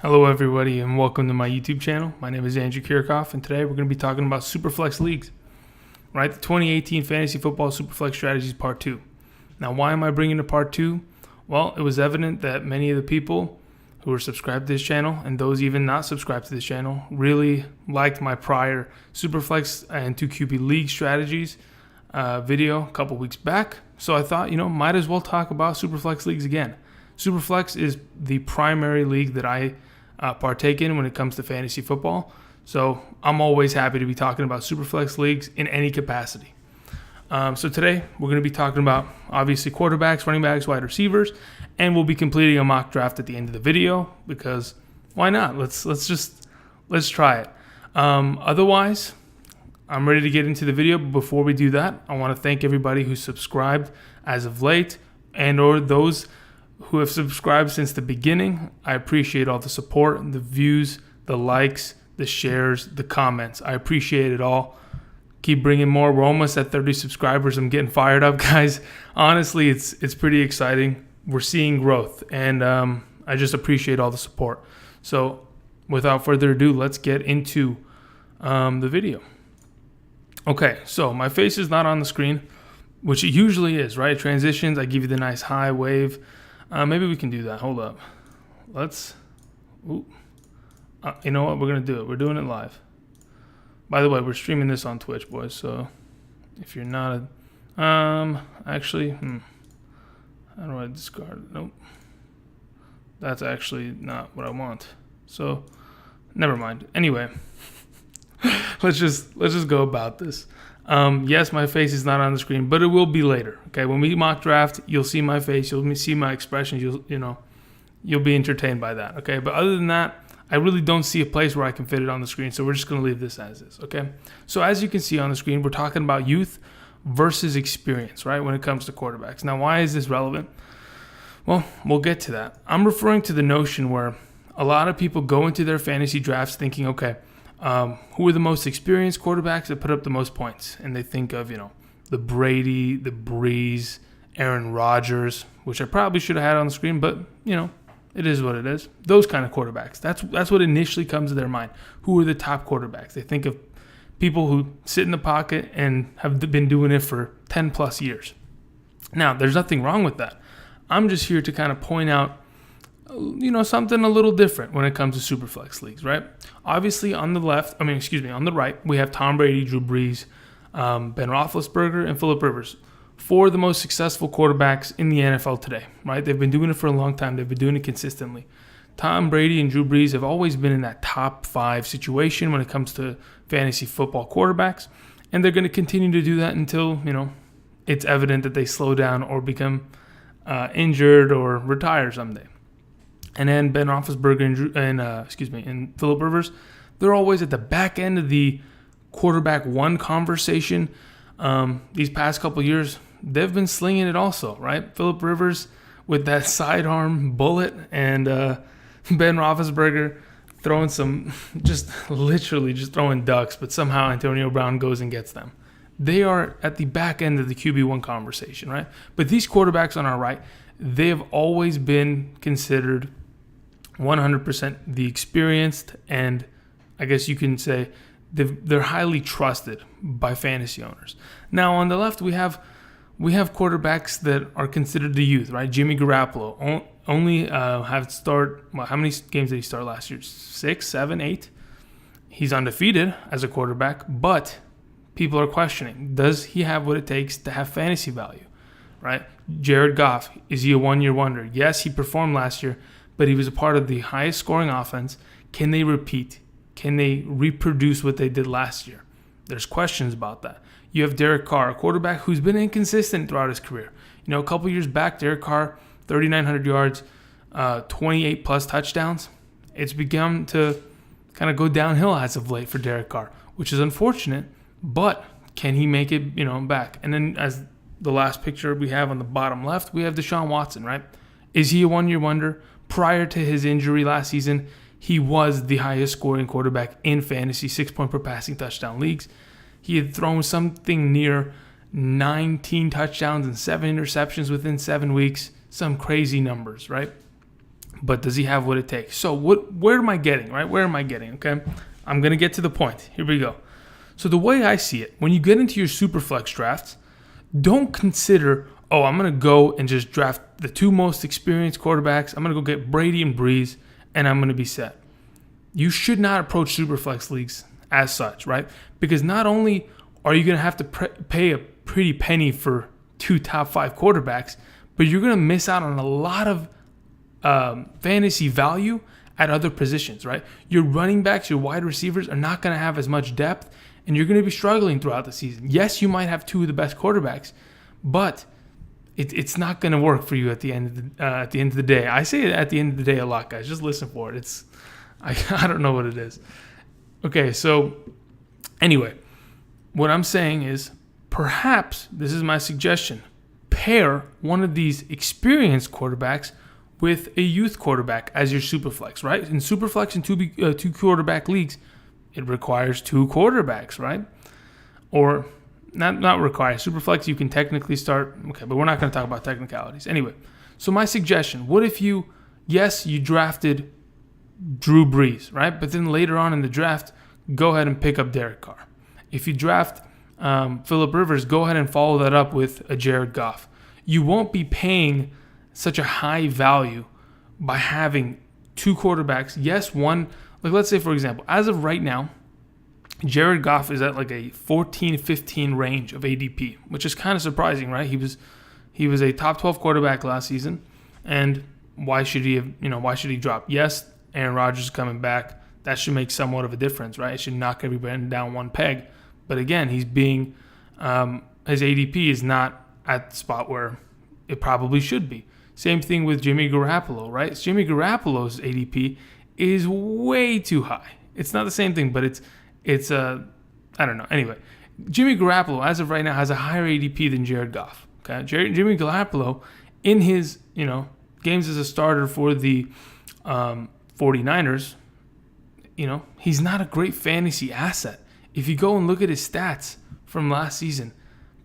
Hello everybody and welcome to my YouTube channel. My name is Andrew Kirchhoff and today we're going to be talking about SuperFlex leagues, right? The 2018 Fantasy Football SuperFlex Strategies Part 2. Now why am I bringing it Part 2? Well, it was evident that many of the people who are subscribed to this channel and those even not subscribed to this channel really liked my prior SuperFlex and 2QB league strategies video a couple weeks back. So I thought, might as well talk about SuperFlex leagues again. SuperFlex is the primary league that I partake in when it comes to fantasy football. So I'm always happy to be talking about SuperFlex leagues in any capacity. So today we're going to be talking about obviously quarterbacks, running backs, wide receivers, and we'll be completing a mock draft at the end of the video because why not? Let's try it. Otherwise, I'm ready to get into the video. But before we do that, I want to thank everybody who's subscribed as of late and or those who have subscribed since the beginning. I appreciate all the support, the views, the likes, the shares, the comments. I appreciate it all. Keep bringing more. We're almost at 30 subscribers. I'm getting fired up, guys. Honestly, it's pretty exciting. We're seeing growth, and I just appreciate all the support. So without further ado, let's get into the video. Okay, so my face is not on the screen, which it usually is, right? Transitions, I give you the nice high wave. Maybe we can do that. Hold up. You know what? We're going to do it. We're doing it live. By the way, we're streaming this on Twitch, boys. So if you're not how do I discard it? Nope. That's actually not what I want. So never mind. Anyway, let's just go about this. Yes, my face is not on the screen, but it will be later. Okay, when we mock draft, you'll see my face, you'll see my expressions, you'll be entertained by that. Okay, but other than that, I really don't see a place where I can fit it on the screen, so we're just going to leave this as is. Okay, so as you can see on the screen, we're talking about youth versus experience, right? When it comes to quarterbacks. Now, why is this relevant? Well, we'll get to that. I'm referring to the notion where a lot of people go into their fantasy drafts thinking, okay, who are the most experienced quarterbacks that put up the most points? And they think of, the Brady, the Breeze, Aaron Rodgers, which I probably should have had on the screen, but, it is what it is. Those kind of quarterbacks. That's what initially comes to their mind. Who are the top quarterbacks? They think of people who sit in the pocket and have been doing it for 10 plus years. Now, there's nothing wrong with that. I'm just here to kind of point out something a little different when it comes to SuperFlex leagues, right? Obviously, on the right, we have Tom Brady, Drew Brees, Ben Roethlisberger, and Phillip Rivers. Four of the most successful quarterbacks in the NFL today, right? They've been doing it for a long time. They've been doing it consistently. Tom Brady and Drew Brees have always been in that top 5 situation when it comes to fantasy football quarterbacks, and they're going to continue to do that until, it's evident that they slow down or become injured or retire someday. And then Ben Roethlisberger and Phillip Rivers, they're always at the back end of the quarterback one conversation. These past couple years, they've been slinging it also, right? Phillip Rivers with that sidearm bullet, and Ben Roethlisberger throwing literally throwing ducks, but somehow Antonio Brown goes and gets them. They are at the back end of the QB1 conversation, right? But these quarterbacks on our right, they have always been considered 100% the experienced, and I guess you can say they're highly trusted by fantasy owners. Now on the left we have quarterbacks that are considered the youth, right? Jimmy Garoppolo only how many games did he start last year? 6, 7, 8. He's undefeated as a quarterback, but people are questioning, does he have what it takes to have fantasy value, right? Jared Goff, is he a one-year wonder? Yes, he performed last year, but he was a part of the highest scoring offense. Can they repeat? Can they reproduce what they did last year? There's questions about that. You have Derek Carr, a quarterback who's been inconsistent throughout his career. A couple years back, Derek Carr, 3,900 yards, 28 plus touchdowns. It's begun to kind of go downhill as of late for Derek Carr, which is unfortunate, but can he make it, back? And then as the last picture we have on the bottom left, we have Deshaun Watson, right? Is he a one-year wonder? Prior to his injury last season, he was the highest scoring quarterback in fantasy 6-point per passing touchdown leagues. He had thrown something near 19 touchdowns and 7 interceptions within 7 weeks. Some crazy numbers, right? but does he have what it takes? So where am I getting, right? Where am I getting, okay? I'm going to get to the point. Here we go. So the way I see it, when you get into your SuperFlex drafts, don't consider, I'm going to go and just draft the two most experienced quarterbacks. I'm going to go get Brady and Breeze, and I'm going to be set. You should not approach SuperFlex leagues as such, right? Because not only are you going to have to pay a pretty penny for two top 5 quarterbacks, but you're going to miss out on a lot of fantasy value at other positions, right? Your running backs, your wide receivers are not going to have as much depth, and you're going to be struggling throughout the season. Yes, you might have two of the best quarterbacks, but it's not going to work for you at the end of the day. I say it at the end of the day a lot, guys. Just listen for it. I don't know what it is. Okay, so anyway, what I'm saying is perhaps, this is my suggestion, pair one of these experienced quarterbacks with a youth quarterback as your SuperFlex, right? In SuperFlex and two quarterback leagues, it requires 2 quarterbacks, right? Or not require. SuperFlex, you can technically start, okay, but we're not going to talk about technicalities. Anyway, so my suggestion, what if you drafted Drew Brees, right? But then later on in the draft, go ahead and pick up Derek Carr. If you draft Phillip Rivers, go ahead and follow that up with a Jared Goff. You won't be paying such a high value by having 2 quarterbacks. Yes, one, like let's say for example, as of right now, Jared Goff is at like a 14-15 range of ADP, which is kind of surprising, right? He was a top 12 quarterback last season, and why should he drop? Yes, Aaron Rodgers is coming back. That should make somewhat of a difference, right? It should knock everybody down one peg. But again, he's being his ADP is not at the spot where it probably should be. Same thing with Jimmy Garoppolo, right? Jimmy Garoppolo's ADP is way too high. It's not the same thing, but it's I don't know. Anyway, Jimmy Garoppolo, as of right now, has a higher ADP than Jared Goff. Okay, Jimmy Garoppolo, in his games as a starter for the 49ers, he's not a great fantasy asset. If you go and look at his stats from last season,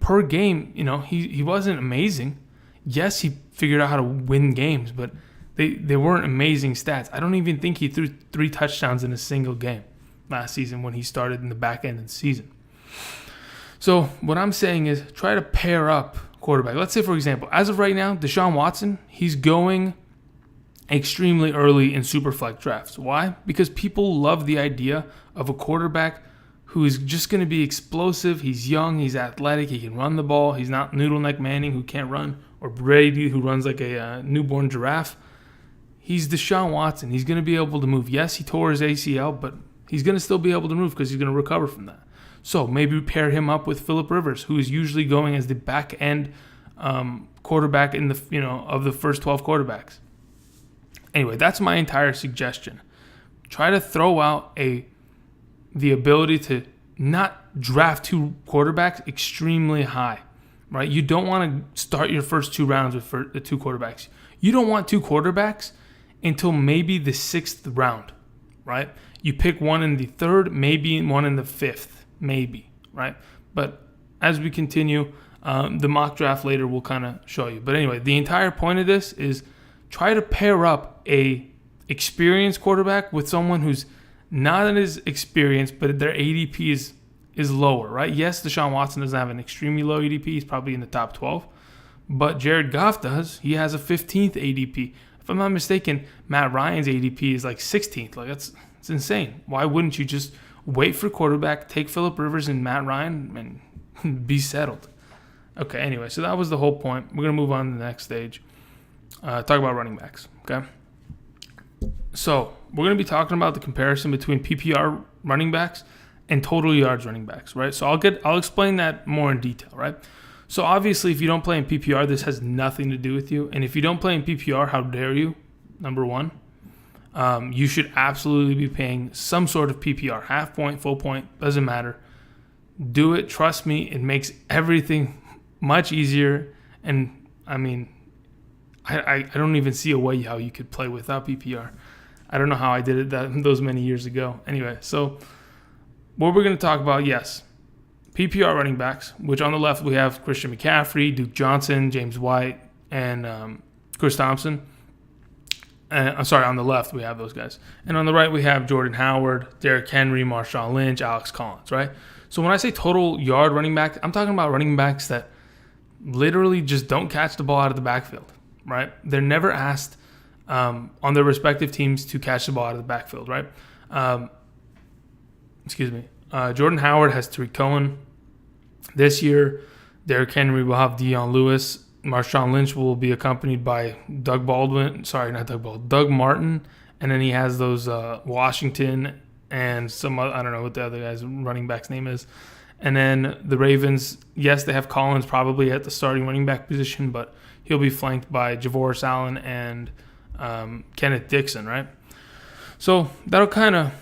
per game, he wasn't amazing. Yes, he figured out how to win games, but they weren't amazing stats. I don't even think he threw 3 touchdowns in a single game last season when he started in the back end of the season. So what I'm saying is try to pair up quarterback. Let's say, for example, as of right now, Deshaun Watson, he's going extremely early in SuperFlex drafts. Why? Because people love the idea of a quarterback who is just going to be explosive. He's young, he's athletic, he can run the ball. He's not Noodle-Neck Manning who can't run, or Brady who runs like a newborn giraffe. He's Deshaun Watson. He's going to be able to move. Yes, he tore his ACL, but he's going to still be able to move because he's going to recover from that. So maybe pair him up with Phillip Rivers, who is usually going as the back end quarterback in the of the first 12 quarterbacks. Anyway, that's my entire suggestion. Try to throw out the ability to not draft 2 quarterbacks extremely high, right? You don't want to start your first 2 rounds with 2 quarterbacks. You don't want 2 quarterbacks until maybe the 6th round, right? You pick one in the 3rd, maybe one in the 5th, maybe, right? But as we continue, the mock draft later will kind of show you. But anyway, the entire point of this is try to pair up a experienced quarterback with someone who's not as experienced, but their ADP is lower, right? Yes, Deshaun Watson doesn't have an extremely low ADP. He's probably in the top 12. But Jared Goff does. He has a 15th ADP. If I'm not mistaken, Matt Ryan's ADP is like 16th. Like it's insane. Why wouldn't you just wait for quarterback, take Phillip Rivers and Matt Ryan, and be settled? Okay, anyway, so that was the whole point. We're going to move on to the next stage. Talk about running backs, okay? So we're going to be talking about the comparison between PPR running backs and total yards running backs, right? So I'll explain that more in detail, right? So obviously, if you don't play in PPR, this has nothing to do with you. And if you don't play in PPR, how dare you? Number one, you should absolutely be paying some sort of PPR, half point, full point, doesn't matter. Do it. Trust me, it makes everything much easier. And I mean, I don't even see a way how you could play without PPR. I don't know how I did it those many years ago. Anyway, so what we're going to talk about, yes, PPR running backs, which on the left we have Christian McCaffrey, Duke Johnson, James White, and Chris Thompson. I'm sorry, on the left we have those guys. And on the right we have Jordan Howard, Derrick Henry, Marshawn Lynch, Alex Collins, right? So when I say total yard running back, I'm talking about running backs that literally just don't catch the ball out of the backfield, right? They're never asked on their respective teams to catch the ball out of the backfield, right? Jordan Howard has Tariq Cohen. This year, Derrick Henry will have Dion Lewis. Marshawn Lynch will be accompanied by Doug Martin. And then he has those Washington and some other, I don't know what the other guy's running back's name is. And then the Ravens, yes, they have Collins probably at the starting running back position, but he'll be flanked by Javoris Allen and Kenneth Dixon, right? So that'll kind of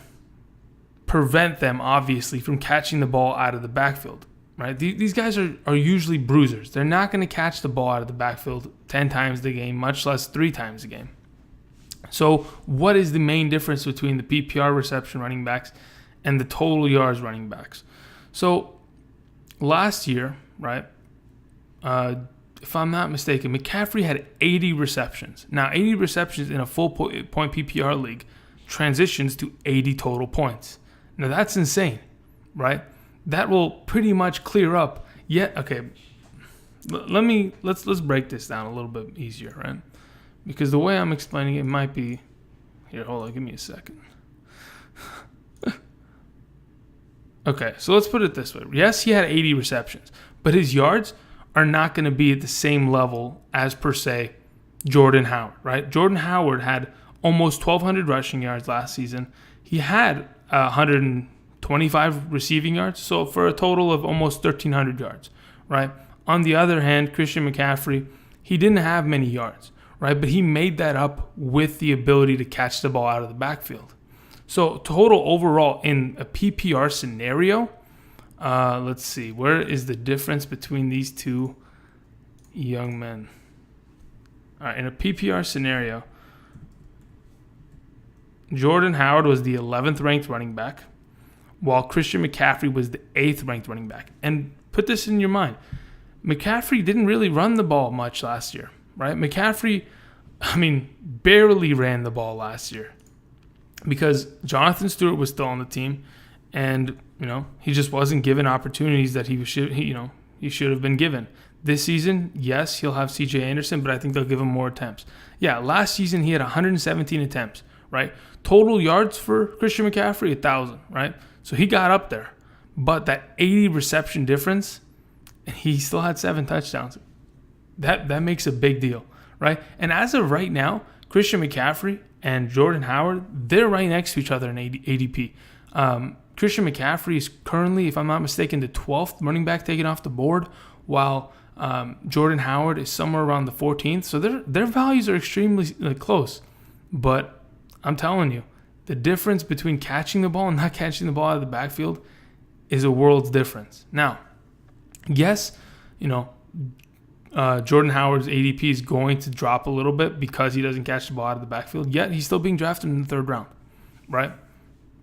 prevent them, obviously, from catching the ball out of the backfield, right? These guys are usually bruisers. They're not going to catch the ball out of the backfield 10 times a game, much less 3 times a game. So what is the main difference between the PPR reception running backs and the total yards running backs? So last year, right, if I'm not mistaken, McCaffrey had 80 receptions. Now, 80 receptions in a full point PPR league transitions to 80 total points. Now, that's insane, right? That will pretty much clear up. Let's break this down a little bit easier, right? Because the way I'm explaining it might be... Here, hold on, give me a second. Okay, so let's put it this way. Yes, he had 80 receptions, but his yards are not going to be at the same level as, per se, Jordan Howard, right? Jordan Howard had almost 1,200 rushing yards last season. He had 125 receiving yards, so for a total of almost 1,300 yards, right? On the other hand, Christian McCaffrey, he didn't have many yards, right? But he made that up with the ability to catch the ball out of the backfield. So total overall in a PPR scenario, let's see, where is the difference between these two young men? All right, in a PPR scenario, Jordan Howard was the 11th ranked running back, while Christian McCaffrey was the 8th ranked running back. And put this in your mind. McCaffrey didn't really run the ball much last year, right? McCaffrey, barely ran the ball last year because Jonathan Stewart was still on the team, and he just wasn't given opportunities that he should have been given. This season, yes, he'll have C.J. Anderson, but I think they'll give him more attempts. Yeah, last season he had 117 attempts, right? Total yards for Christian McCaffrey, 1,000, right? So he got up there, but that 80 reception difference, and he still had 7 touchdowns. That makes a big deal, right? And as of right now, Christian McCaffrey and Jordan Howard, they're right next to each other in ADP. Christian McCaffrey is currently, if I'm not mistaken, the 12th running back taken off the board, while Jordan Howard is somewhere around the 14th. So their values are extremely close. But I'm telling you, the difference between catching the ball and not catching the ball out of the backfield is a world's difference. Now, yes, Jordan Howard's ADP is going to drop a little bit because he doesn't catch the ball out of the backfield, yet he's still being drafted in the 3rd round, right?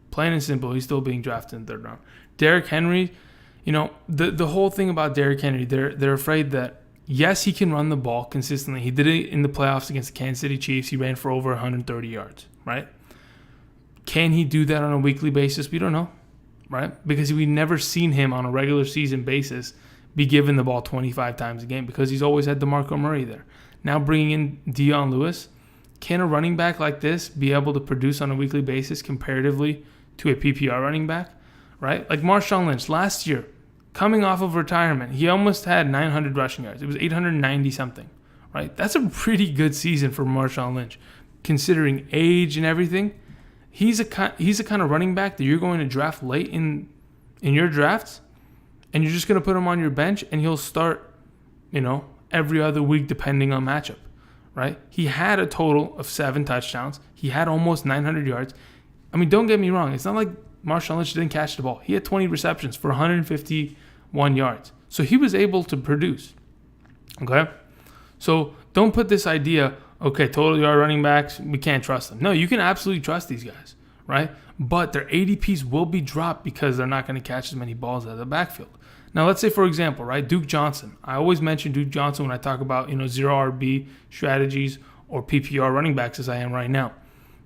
Plain and simple, he's still being drafted in the 3rd round. Derrick Henry, the whole thing about Derrick Henry, they're afraid that, yes, he can run the ball consistently. He did it in the playoffs against the Kansas City Chiefs. He ran for over 130 yards, right? Can he do that on a weekly basis? We don't know, right? Because we've never seen him on a regular season basis be given the ball 25 times a game because he's always had DeMarco Murray there. Now bringing in Dion Lewis, can a running back like this be able to produce on a weekly basis comparatively to a PPR running back, right? Like Marshawn Lynch last year, coming off of retirement, he almost had 900 rushing yards. It was 890 something, right? That's a pretty good season for Marshawn Lynch, considering age and everything. He's a kind of running back that you're going to draft late in your drafts, and you're just going to put him on your bench, and he'll start, every other week depending on matchup, right? He had a total of 7 touchdowns. He had almost 900 yards. Don't get me wrong. It's not like Marshawn Lynch didn't catch the ball. He had 20 receptions for 151 yards. So he was able to produce, okay? So don't put this idea, okay, total yard running backs, we can't trust them. No, you can absolutely trust these guys, right? But their ADPs will be dropped because they're not going to catch as many balls out of the backfield. Now, let's say, for example, right, Duke Johnson. I always mention Duke Johnson when I talk about, 0 RB strategies or PPR running backs as I am right now.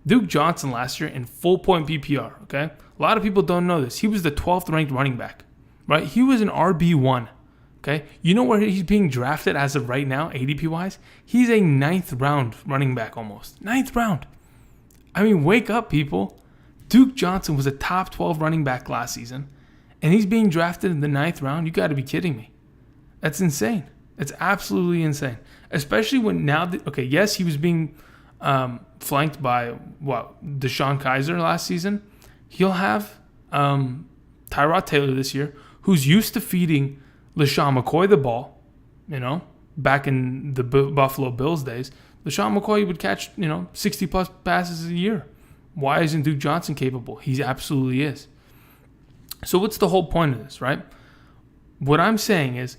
Duke Johnson last year in full point PPR, okay? A lot of people don't know this. He was the 12th ranked running back, right? He was an RB1, okay? You know where he's being drafted as of right now, ADP-wise? He's a 9th round running back almost. 9th round. I mean, wake up, people. Duke Johnson was a top 12 running back last season, and he's being drafted in the 9th round. You got to be kidding me. That's insane. It's absolutely insane. Especially when now, yes, he was being flanked by, Deshaun Kaiser last season. He'll have Tyrod Taylor this year, who's used to feeding LaShawn McCoy the ball, back in the Buffalo Bills days. LaShawn McCoy would catch, 60-plus passes a year. Why isn't Duke Johnson capable? He absolutely is. So what's the whole point of this, right? What I'm saying is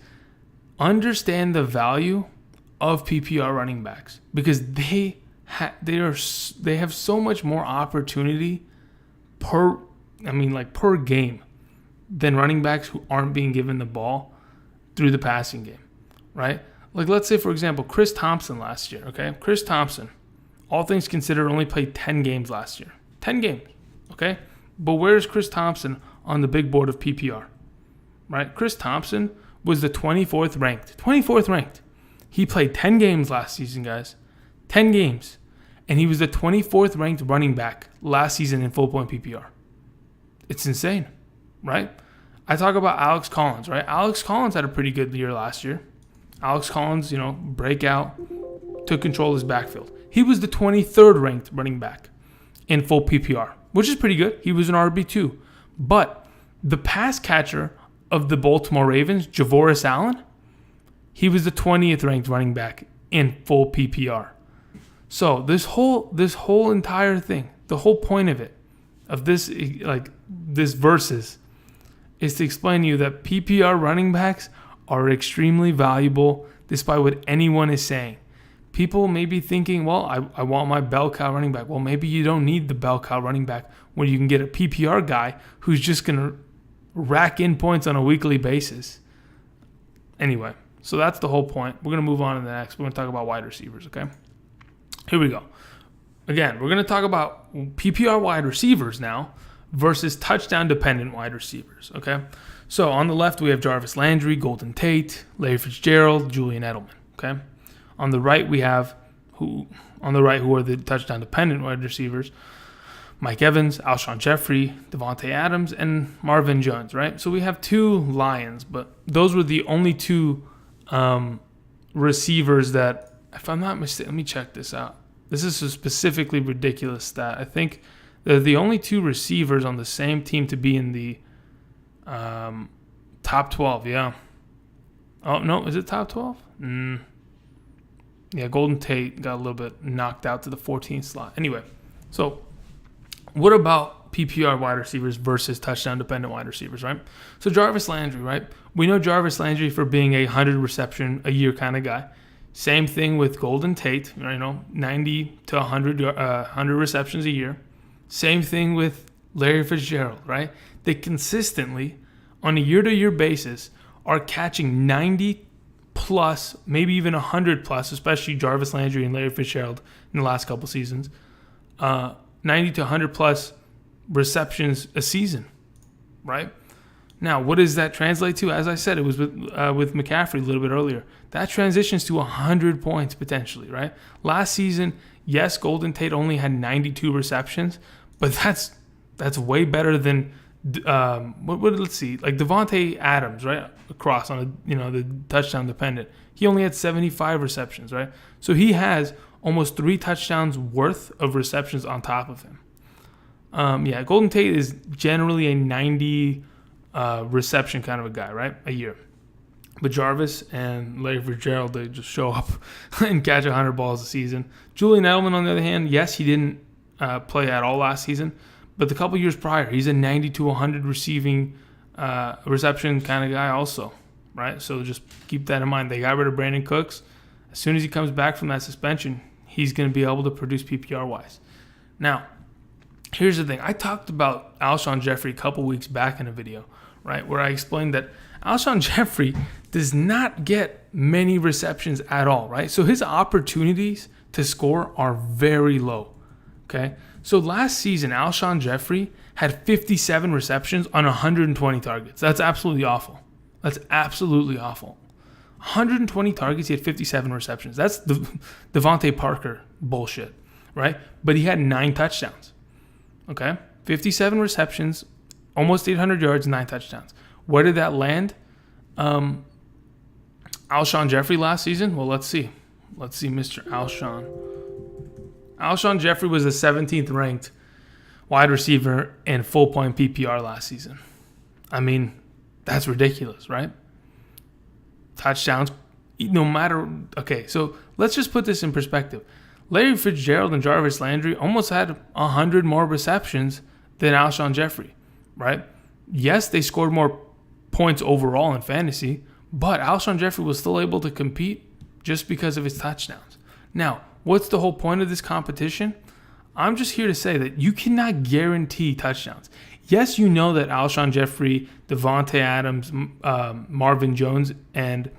understand the value of PPR running backs because they have so much more opportunity per game than running backs who aren't being given the ball through the passing game, right? Like, let's say, for example, Chris Thompson last year, okay? Chris Thompson, all things considered, only played 10 games last year. 10 games, okay? But where's Chris Thompson on the big board of PPR, right? Chris Thompson was the 24th ranked. 24th ranked. He played 10 games last season, guys. 10 games. And he was the 24th ranked running back last season in full point PPR. It's insane, right? I talk about Alex Collins, right? Alex Collins had a pretty good year last year. Alex Collins, breakout, took control of his backfield. He was the 23rd ranked running back in full PPR, which is pretty good. He was an RB2. But the pass catcher of the Baltimore Ravens, Javoris Allen, he was the 20th ranked running back in full PPR. So this whole entire thing, the whole point of it, of this verses, is to explain to you that PPR running backs are extremely valuable despite what anyone is saying. People may be thinking, well, I want my bell cow running back. Well, maybe you don't need the bell cow running back when you can get a PPR guy who's just going to rack in points on a weekly basis. Anyway, so that's the whole point. We're going to move on to the next. We're going to talk about wide receivers, okay? Here we go. Again, we're going to talk about PPR wide receivers now versus touchdown-dependent wide receivers, okay? So on the left, we have Jarvis Landry, Golden Tate, Larry Fitzgerald, Julian Edelman, okay? On the right, we have who are the touchdown-dependent wide receivers, Mike Evans, Alshon Jeffrey, Davante Adams, and Marvin Jones, right? So we have two Lions, but those were the only two receivers that, if I'm not mistaken, let me check this out. This is a specifically ridiculous stat. I think they're the only two receivers on the same team to be in the top 12, yeah. Oh, no, is it top 12? Yeah, Golden Tate got a little bit knocked out to the 14th slot. Anyway, so what about PPR wide receivers versus touchdown-dependent wide receivers, right? So Jarvis Landry, right? We know Jarvis Landry for being a 100 reception a year kind of guy. Same thing with Golden Tate, 90 to 100 receptions a year. Same thing with Larry Fitzgerald, right? They consistently, on a year-to-year basis, are catching 90 plus, maybe even 100 plus, especially Jarvis Landry and Larry Fitzgerald in the last couple seasons. 90 to 100 plus receptions a season, right? Now, what does that translate to? As I said, it was with McCaffrey a little bit earlier. That transitions to 100 points potentially, right? Last season, yes, Golden Tate only had 92 receptions, but that's way better than let's see, like Davante Adams, right? Across on the touchdown dependent. He only had 75 receptions, right? So he has almost 3 touchdowns worth of receptions on top of him. Golden Tate is generally a 90 reception kind of a guy, right? A year. But Jarvis and Larry Fitzgerald, they just show up and catch 100 balls a season. Julian Edelman, on the other hand, yes, he didn't play at all last season, but the couple years prior, he's a 90 to 100 receiving reception kind of guy also, right? So just keep that in mind. They got rid of Brandon Cooks. As soon as he comes back from that suspension, he's going to be able to produce PPR-wise. Now, here's the thing. I talked about Alshon Jeffrey a couple weeks back in a video, right, where I explained that Alshon Jeffrey does not get many receptions at all, right? So his opportunities to score are very low. Okay? So last season, Alshon Jeffrey had 57 receptions on 120 targets. That's absolutely awful. That's absolutely awful. 120 targets, he had 57 receptions. That's the Devontae Parker bullshit, right? But he had 9 touchdowns. Okay? 57 receptions, almost 800 yards, 9 touchdowns. Where did that land Alshon Jeffrey last season? Well, let's see. Let's see Mr. Alshon. Alshon Jeffrey was the 17th ranked wide receiver in full point PPR last season. I mean, that's ridiculous, right? Touchdowns, no matter... Okay, so let's just put this in perspective. Larry Fitzgerald and Jarvis Landry almost had 100 more receptions than Alshon Jeffrey, right? Yes, they scored more points overall in fantasy, but Alshon Jeffrey was still able to compete just because of his touchdowns. Now, what's the whole point of this competition? I'm just here to say that you cannot guarantee touchdowns. Yes, you know that Alshon Jeffrey, Davante Adams, Marvin Jones, and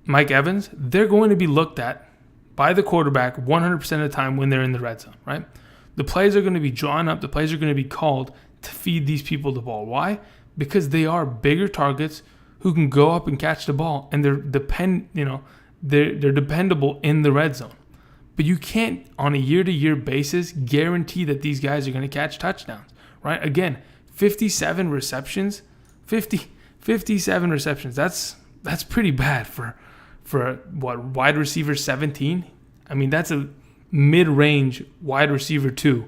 Mike Evans, they're going to be looked at by the quarterback 100% of the time when they're in the red zone, right? The plays are going to be drawn up. The plays are going to be called to feed these people the ball. Why? Because they are bigger targets who can go up and catch the ball, and they're dependable in the red zone. But you can't, on a year-to-year basis, guarantee that these guys are going to catch touchdowns, right? Again, 57 receptions. That's pretty bad for what, wide receiver 17? I mean, that's a mid-range wide receiver 2,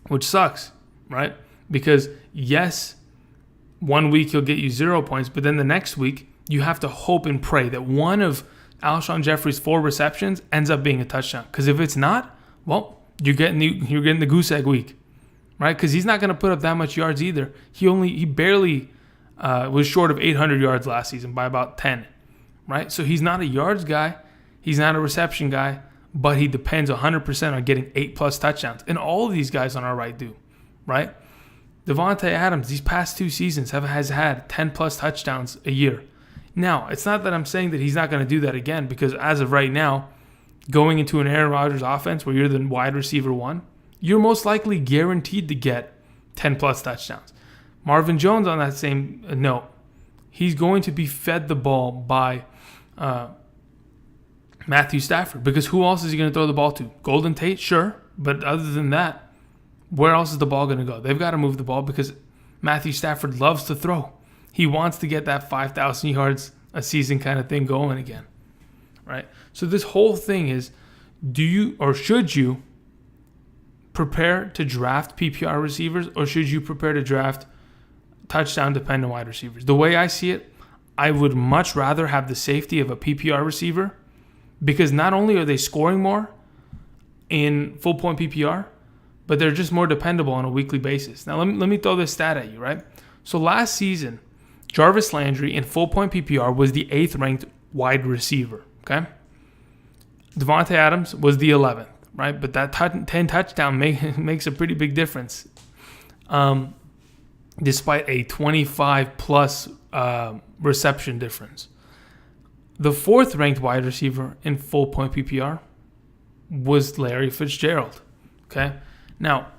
which sucks, right? Because, yes, 1 week he'll get you 0 points, but then the next week you have to hope and pray that one of Alshon Jeffrey's 4 receptions ends up being a touchdown. Because if it's not, well, you're getting the goose egg week, right? Because he's not going to put up that much yards either. He barely was short of 800 yards last season by about 10, right? So he's not a yards guy, he's not a reception guy, but he depends 100% on getting 8+ touchdowns. And all of these guys on our right do, right? Davante Adams, these past 2 seasons, has had 10+ touchdowns a year. Now, it's not that I'm saying that he's not going to do that again, because as of right now, going into an Aaron Rodgers offense where you're the wide receiver 1, you're most likely guaranteed to get 10+ touchdowns. Marvin Jones, on that same note, he's going to be fed the ball by Matthew Stafford, because who else is he going to throw the ball to? Golden Tate, sure, but other than that, where else is the ball going to go? They've got to move the ball because Matthew Stafford loves to throw. He wants to get that 5,000 yards a season kind of thing going again, right? So this whole thing is, do you or should you prepare to draft PPR receivers, or should you prepare to draft touchdown-dependent wide receivers? The way I see it, I would much rather have the safety of a PPR receiver, because not only are they scoring more in full-point PPR, but they're just more dependable on a weekly basis. Now, let me throw this stat at you, right? So last season, Jarvis Landry in full-point PPR was the 8th ranked wide receiver, okay? Davante Adams was the 11th, right? But that 10 touchdown makes a pretty big difference, despite a 25-plus reception difference. The 4th ranked wide receiver in full-point PPR was Larry Fitzgerald, okay? Now,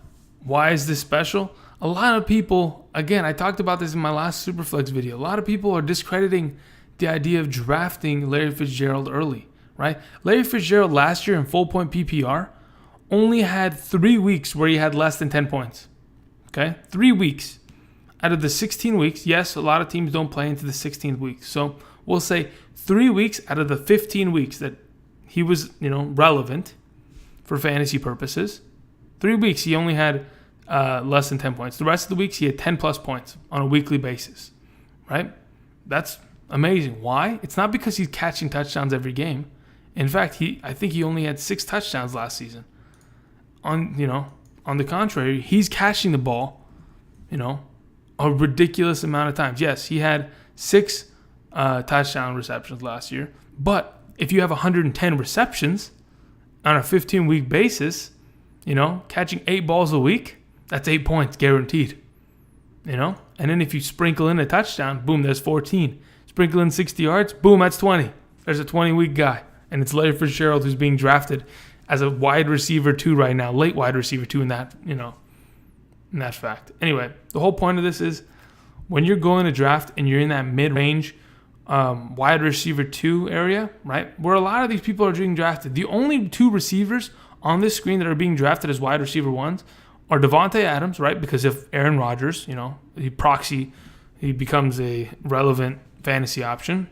why is this special? A lot of people, again, I talked about this in my last SuperFlex video. A lot of people are discrediting the idea of drafting Larry Fitzgerald early, right? Larry Fitzgerald last year in full-point PPR only had 3 weeks where he had less than 10 points, okay? 3 weeks. Out of the 16 weeks, yes, a lot of teams don't play into the 16th week. So we'll say 3 weeks out of the 15 weeks that he was, relevant for fantasy purposes. 3 weeks, he only had less than 10 points. The rest of the weeks, he had 10+ points on a weekly basis, right? That's amazing. Why? It's not because he's catching touchdowns every game. In fact, I think he only had 6 touchdowns last season. On the contrary, he's catching the ball, a ridiculous amount of times. Yes, he had 6 touchdown receptions last year, but if you have 110 receptions on a 15-week basis, catching 8 balls a week, that's 8 points guaranteed, And then if you sprinkle in a touchdown, boom, there's 14. Sprinkle in 60 yards, boom, that's 20. There's a 20-week guy, And it's Larry Fitzgerald who's being drafted as a wide receiver 2 right now, late wide receiver 2 in that, in that fact. Anyway, the whole point of this is when you're going to draft and you're in that mid-range wide receiver 2 area, right, where a lot of these people are being drafted. The only 2 receivers on this screen that are being drafted as wide receiver 1s are Davante Adams, right, because if Aaron Rodgers, he becomes a relevant fantasy option,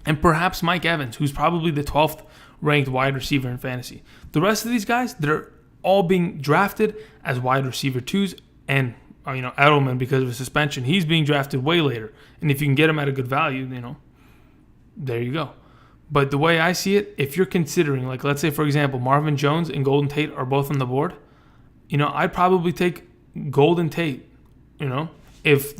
and perhaps Mike Evans, who's probably the 12th ranked wide receiver in fantasy. The rest of these guys, they're all being drafted as wide receiver 2s, and Edelman, because of his suspension, he's being drafted way later. And if you can get him at a good value, there you go. But the way I see it, if you're considering, like, let's say, for example, Marvin Jones and Golden Tate are both on the board, I'd probably take Golden Tate, If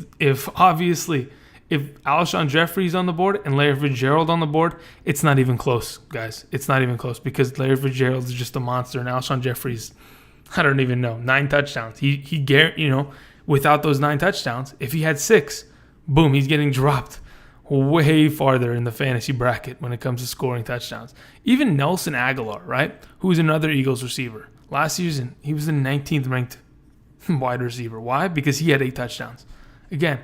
Alshon Jeffrey's on the board and Larry Fitzgerald on the board, it's not even close, guys. It's not even close because Larry Fitzgerald is just a monster and Alshon Jeffrey's, I don't even know, 9 touchdowns. Without those 9 touchdowns, if he had 6, boom, he's getting dropped way farther in the fantasy bracket when it comes to scoring touchdowns. Even Nelson Aguilar, right, who's another Eagles receiver. Last season, he was the 19th ranked wide receiver. Why? Because he had 8 touchdowns. Again,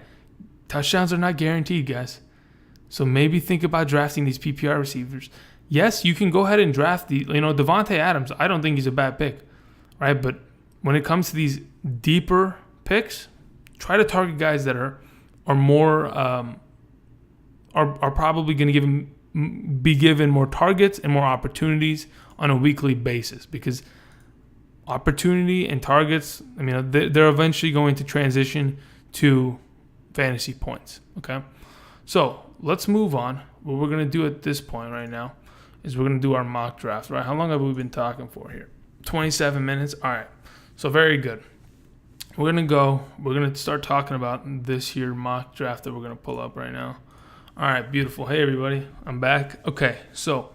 touchdowns are not guaranteed, guys. So maybe think about drafting these PPR receivers. Yes, you can go ahead and draft Davante Adams. I don't think he's a bad pick, right? But when it comes to these deeper picks, try to target guys that are more are probably going to be given more targets and more opportunities on a weekly basis, because opportunity and targets, they're eventually going to transition to fantasy points. Okay, so let's move on. What we're going to do at this point right now is we're going to do our mock draft, right? How long have we been talking for here? 27 minutes. All right, so very good. We're going to start talking about this here mock draft that we're going to pull up right now. All right, beautiful. Hey, everybody, I'm back. Okay, so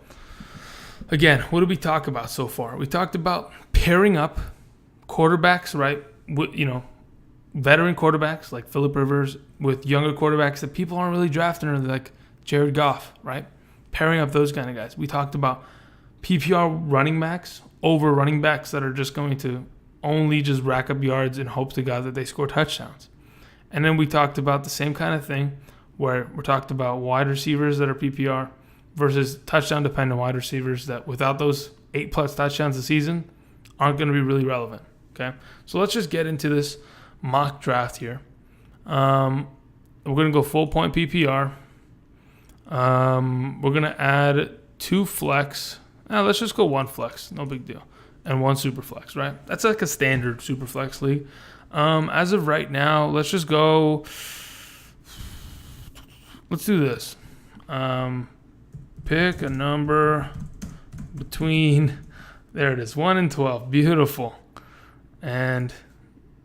again, what did we talk about so far? We talked about pairing up quarterbacks, right, with, veteran quarterbacks like Phillip Rivers with younger quarterbacks that people aren't really drafting, or like Jared Goff, right? Pairing up those kind of guys. We talked about PPR running backs over running backs that are just going to only just rack up yards and hope to God that they score touchdowns. And then we talked about the same kind of thing where we're talking about wide receivers that are PPR versus touchdown-dependent wide receivers that without those 8+ touchdowns a season aren't going to be really relevant, okay? So let's just get into this mock draft here. We're going to go full-point PPR. We're going to add 2 flex. Let's just go 1 flex. No big deal. And 1 SuperFlex, right? That's like a standard SuperFlex league. As of right now, let's just go. Let's do this. Pick a number between, there it is, 1 and 12. Beautiful. And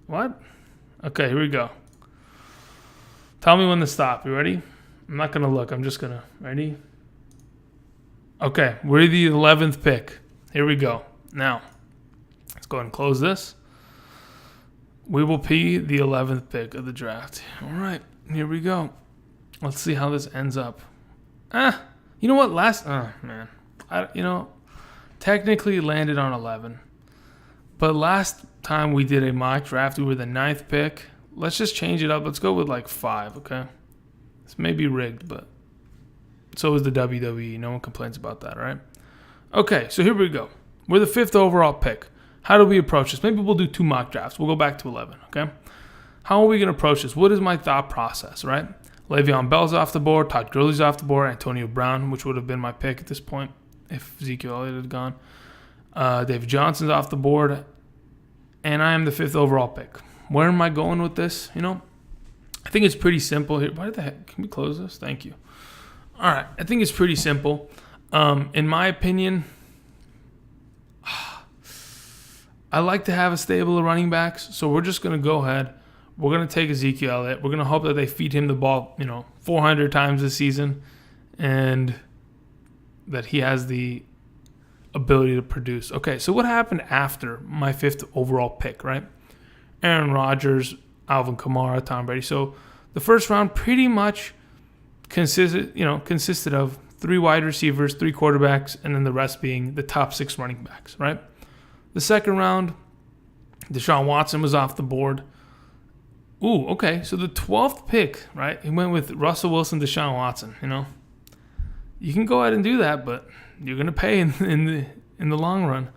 what? Okay, here we go. Tell me when to stop. You ready? I'm not going to look. I'm just going to. Ready? Okay, we're the 11th pick. Here we go. Now, let's go ahead and close this. We will be the 11th pick of the draft. All right, here we go. Let's see how this ends up. You know what? Technically landed on 11. But last time we did a mock draft, we were the 9th pick. Let's just change it up. Let's go with like 5, okay? This may be rigged, but so is the WWE. No one complains about that, right? Okay, so here we go. We're the 5th overall pick. How do we approach this? Maybe we'll do 2 mock drafts. We'll go back to 11, okay? How are we going to approach this? What is my thought process, right? Le'Veon Bell's off the board. Todd Gurley's off the board. Antonio Brown, which would have been my pick at this point if Ezekiel Elliott had gone. David Johnson's off the board. And I am the 5th overall pick. Where am I going with this? I think it's pretty simple here. Why the heck? Can we close this? Thank you. All right. I think it's pretty simple. In my opinion, I like to have a stable of running backs. So we're just going to go ahead. We're going to take Ezekiel Elliott. We're going to hope that they feed him the ball, 400 times this season, and that he has the ability to produce. Okay, so what happened after my 5th overall pick, right? Aaron Rodgers, Alvin Kamara, Tom Brady. So the first round pretty much consisted of 3 wide receivers, 3 quarterbacks, and then the rest being the top 6 running backs, right? The second round, Deshaun Watson was off the board. Ooh, okay. So the 12th pick, right? He went with Russell Wilson, Deshaun Watson. You can go ahead and do that, but you're gonna pay in the long run.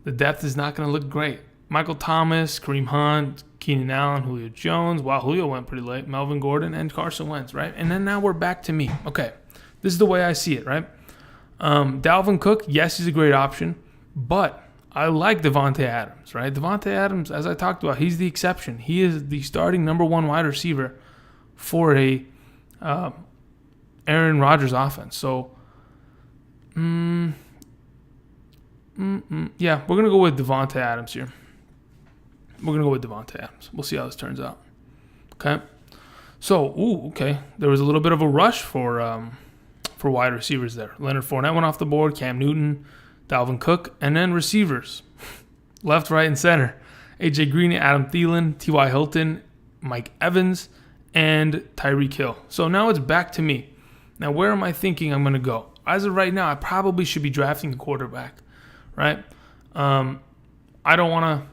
The depth is not gonna look great. Michael Thomas, Kareem Hunt, Keenan Allen, Julio Jones. Wow, Julio went pretty late. Melvin Gordon and Carson Wentz, right? And then now we're back to me. Okay, this is the way I see it, right? Dalvin Cook, yes, he's a great option, but I like Davante Adams, right? Davante Adams, as I talked about, he's the exception. He is the starting number 1 wide receiver for a Aaron Rodgers offense. So, yeah, we're going to go with Davante Adams here. We're going to go with Davante Adams. We'll see how this turns out. Okay? So, okay. There was a little bit of a rush for wide receivers there. Leonard Fournette went off the board, Cam Newton, Dalvin Cook, and then receivers. Left, right, and center. AJ Green, Adam Thielen, T.Y. Hilton, Mike Evans, and Tyreek Hill. So now it's back to me. Now, where am I thinking I'm going to go? As of right now, I probably should be drafting a quarterback, right? I don't want to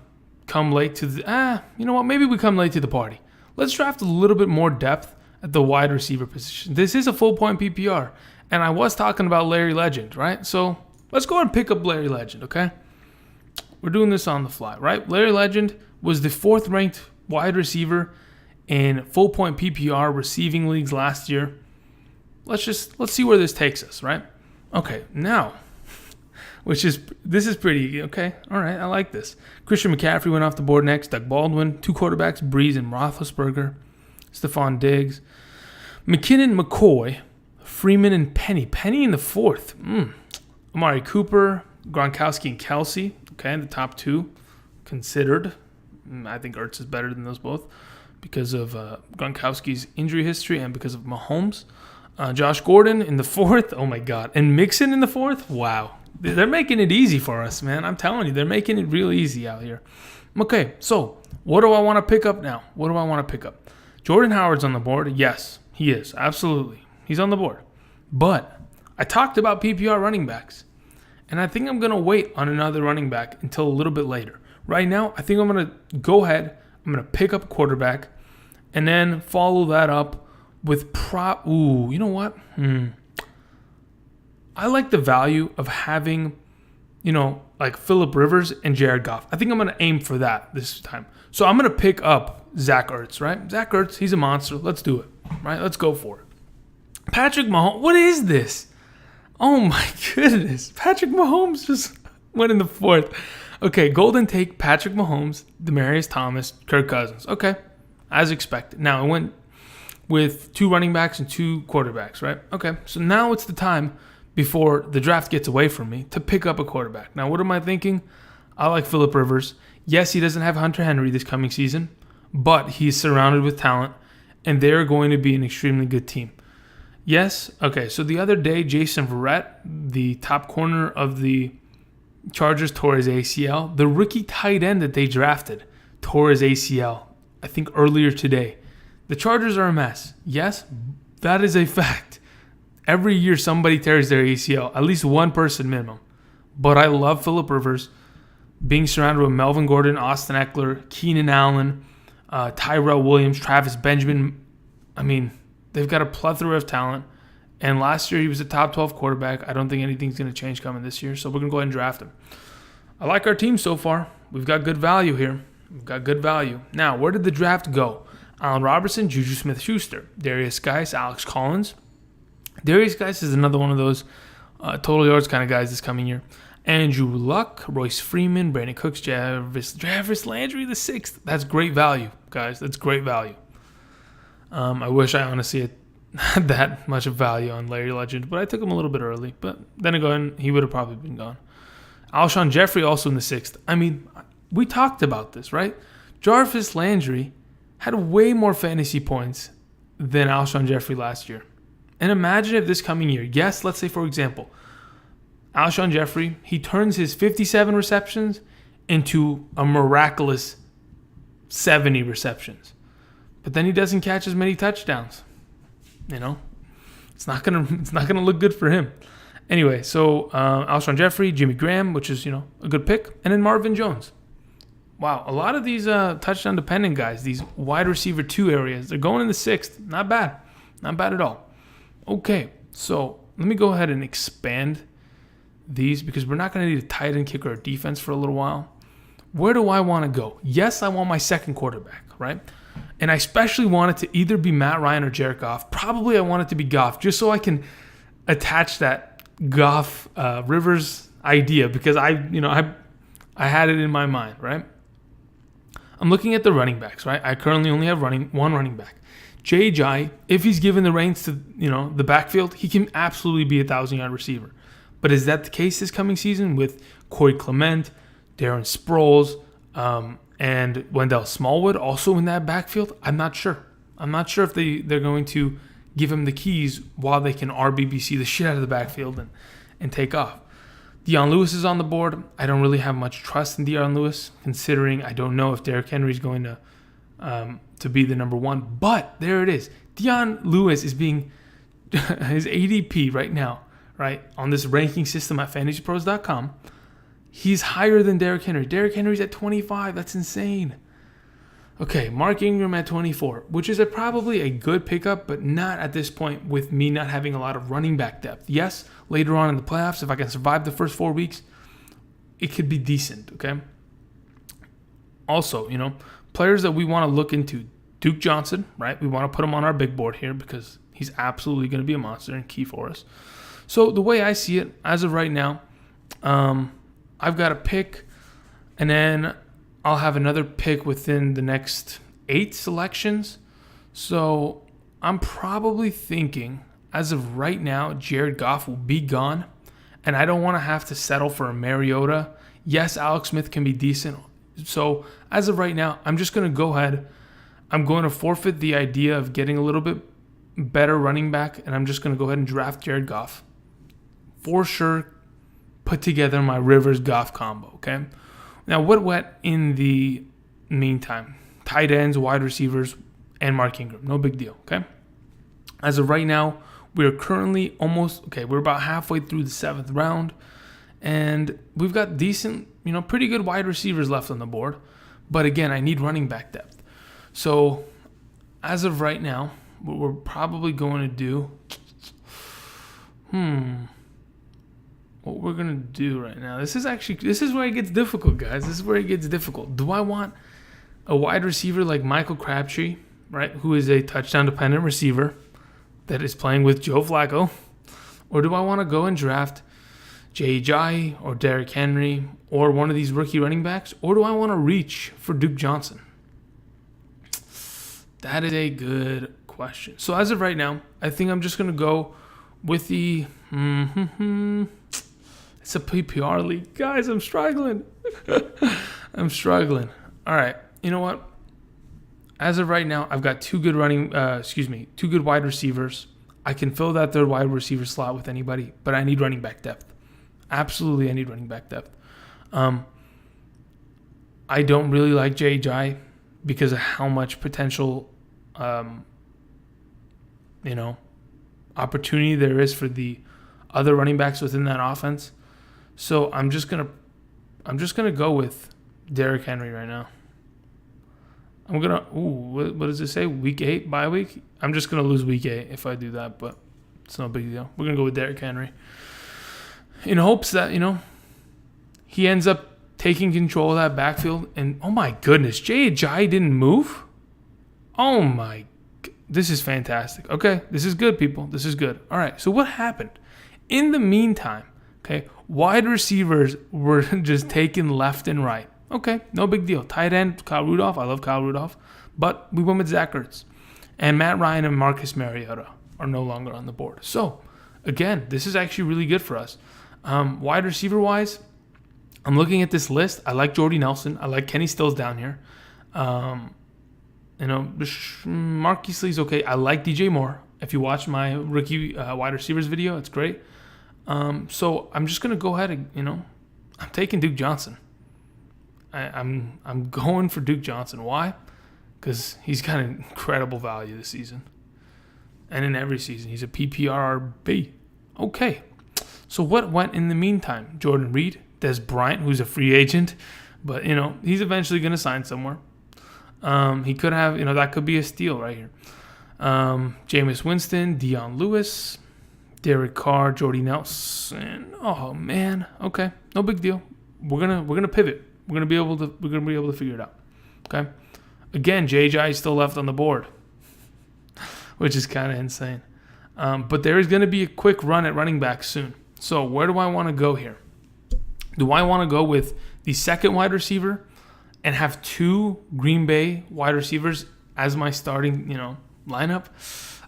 come late to the... you know what? Maybe we come late to the party. Let's draft a little bit more depth at the wide receiver position. This is a full-point PPR, and I was talking about Larry Legend, right? So let's go ahead and pick up Larry Legend, okay? We're doing this on the fly, right? Larry Legend was the 4th-ranked wide receiver in full-point PPR receiving leagues last year. Let's see where this takes us, right? Okay, now, this is pretty, okay, all right, I like this. Christian McCaffrey went off the board next, Doug Baldwin, 2 quarterbacks, Breeze and Roethlisberger, Stephon Diggs, McKinnon, McCoy, Freeman, and Penny. Penny in the 4th. Amari Cooper, Gronkowski, and Kelsey, okay, the top 2 considered. I think Ertz is better than those both because of Gronkowski's injury history and because of Mahomes. Josh Gordon in the 4th. Oh, my God. And Mixon in the 4th. Wow. They're making it easy for us, man. I'm telling you, they're making it real easy out here. Okay, so what do I want to pick up now? What do I want to pick up? Jordan Howard's on the board. Yes, he is. Absolutely. He's on the board. But I talked about PPR running backs, and I think I'm going to wait on another running back until a little bit later. Right now, I think I'm going to go ahead. I'm going to pick up a quarterback and then follow that up with you know what? I like the value of having, like Phillip Rivers and Jared Goff. I think I'm going to aim for that this time. So I'm going to pick up Zach Ertz, right? Zach Ertz, he's a monster. Let's do it, right? Let's go for it. Patrick Mahomes, what is this? Oh my goodness. Patrick Mahomes just went in the 4th. Okay, golden take, Patrick Mahomes, Demaryius Thomas, Kirk Cousins. Okay, as expected. Now, it went with 2 running backs and 2 quarterbacks, right? Okay, so now it's the time before the draft gets away from me to pick up a quarterback. Now, what am I thinking? I like Phillip Rivers. Yes, he doesn't have Hunter Henry this coming season, but he's surrounded with talent, and they're going to be an extremely good team. Yes, okay, so the other day, Jason Verrett, the top corner of the Chargers, tore his ACL. The rookie tight end that they drafted tore his ACL, I think earlier today. The Chargers are a mess. Yes, that is a fact. Every year somebody tears their ACL, at least one person minimum. But I love Phillip Rivers being surrounded with Melvin Gordon, Austin Eckler, Keenan Allen, Tyrell Williams, Travis Benjamin. I mean, they've got a plethora of talent. And last year he was a top 12 quarterback. I don't think anything's going to change coming this year. So we're going to go ahead and draft him. I like our team so far. We've got good value here. We've got good value. Now, where did the draft go? Allen Robinson, Juju Smith-Schuster, Darius Geis, Alex Collins. Darius Geis is another one of those total yards kind of guys this coming year. Andrew Luck, Royce Freeman, Brandon Cooks, Jarvis Landry the 6th. That's great value, guys. That's great value. I wish I honestly had that much of value on Larry Legend, but I took him a little bit early. But then again, he would have probably been gone. Alshon Jeffrey also in the 6th. I mean, we talked about this, right? Jarvis Landry had way more fantasy points than Alshon Jeffrey last year. And imagine if this coming year, yes, let's say for example, Alshon Jeffrey, he turns his 57 receptions into a miraculous 70 receptions. But then he doesn't catch as many touchdowns. it's not gonna look good for him. Anyway, so Alshon Jeffrey, Jimmy Graham, which is, a good pick, and then Marvin Jones. Wow, a lot of these touchdown dependent guys, these wide receiver 2 areas, they're going in the 6th. Not bad at all. Okay, so let me go ahead and expand these because we're not going to need a tight end, kicker, or defense for a little while. Where do I want to go? Yes, I want my second quarterback, right? And I especially want it to either be Matt Ryan or Jared Goff. Probably I want it to be Goff just so I can attach that Goff Rivers idea because I had it in my mind, right? I'm looking at the running backs, right? I currently only have one running back. Ajayi, if he's given the reins to, the backfield, he can absolutely be a 1,000-yard receiver. But is that the case this coming season with Corey Clement, Darren Sproles, and Wendell Smallwood also in that backfield? I'm not sure. I'm not sure if they're going to give him the keys while they can RBBC the shit out of the backfield and take off. Dion Lewis is on the board. I don't really have much trust in Dion Lewis, considering I don't know if Derrick Henry is going to be the number 1. But there it is. Dion Lewis is being his ADP right now, right, on this ranking system at fantasypros.com. He's higher than Derrick Henry. Derrick Henry's at 25. That's insane. Okay, Mark Ingram at 24, which is probably a good pickup, but not at this point with me not having a lot of running back depth. Yes, later on in the playoffs, if I can survive the first 4 weeks, it could be decent, okay? Also, players that we want to look into. Duke Johnson, right? We want to put him on our big board here because he's absolutely going to be a monster and key for us. So the way I see it, as of right now, I've got a pick, and then I'll have another pick within the next 8 selections. So I'm probably thinking, as of right now, Jared Goff will be gone, and I don't want to have to settle for a Mariota. Yes, Alex Smith can be decent. So as of right now, I'm just going to go ahead. I'm going to forfeit the idea of getting a little bit better running back, and I'm just going to go ahead and draft Jared Goff. For sure, put together my Rivers-Goff combo, okay? Now, what went in the meantime? Tight ends, wide receivers, and Mark Ingram. No big deal, okay? As of right now, we are currently we're about halfway through the 7th round, and we've got decent, pretty good wide receivers left on the board. But again, I need running back depth. So, as of right now, what we're probably going to do, what we're going to do right now, this is where it gets difficult, guys. This is where it gets difficult. Do I want a wide receiver like Michael Crabtree, right, who is a touchdown-dependent receiver that is playing with Joe Flacco? Or do I want to go and draft Ajayi or Derrick Henry or one of these rookie running backs? Or do I want to reach for Duke Johnson? That is a good question. So as of right now, I think I'm just going to go with the... It's a PPR league. Guys, I'm struggling. All right. You know what? As of right now, I've got two good wide receivers. I can fill that third wide receiver slot with anybody, but I need running back depth. Absolutely, I need running back depth. I don't really like Ajayi because of how much potential, opportunity there is for the other running backs within that offense. So I'm just gonna go with Derrick Henry right now. What does it say? Week 8 bye week? I'm just gonna lose week 8 if I do that, but it's no big deal. We're gonna go with Derrick Henry in hopes that he ends up taking control of that backfield. And oh my goodness, Ajayi didn't move. This is fantastic. Okay, this is good, people. This is good. All right. So what happened in the meantime? Okay, wide receivers were just taken left and right. Okay, no big deal. Tight end, Kyle Rudolph. I love Kyle Rudolph. But we went with Zach Ertz. And Matt Ryan and Marcus Mariota are no longer on the board. So, again, this is actually really good for us. Wide receiver-wise, I'm looking at this list. I like Jordy Nelson. I like Kenny Stills down here. Marquise Lee's okay. I like DJ Moore. If you watch my rookie wide receivers video, it's great. So I'm just going to go ahead and, I'm taking Duke Johnson. I'm going for Duke Johnson. Why? Because he's got incredible value this season. and in every season. He's a PPR RB. Okay. So what went in the meantime? Jordan Reed, Des Bryant, who's a free agent, but, he's eventually going to sign somewhere. He could have, that could be a steal right here. Jameis Winston, Dion Lewis, Derek Carr, Jordy Nelson. Oh man, okay, no big deal. We're gonna pivot. We're gonna be able to figure it out. Okay. Again, Ajayi is still left on the board, which is kind of insane. But there is going to be a quick run at running back soon. So where do I want to go here? Do I want to go with the second wide receiver and have 2 Green Bay wide receivers as my starting, lineup?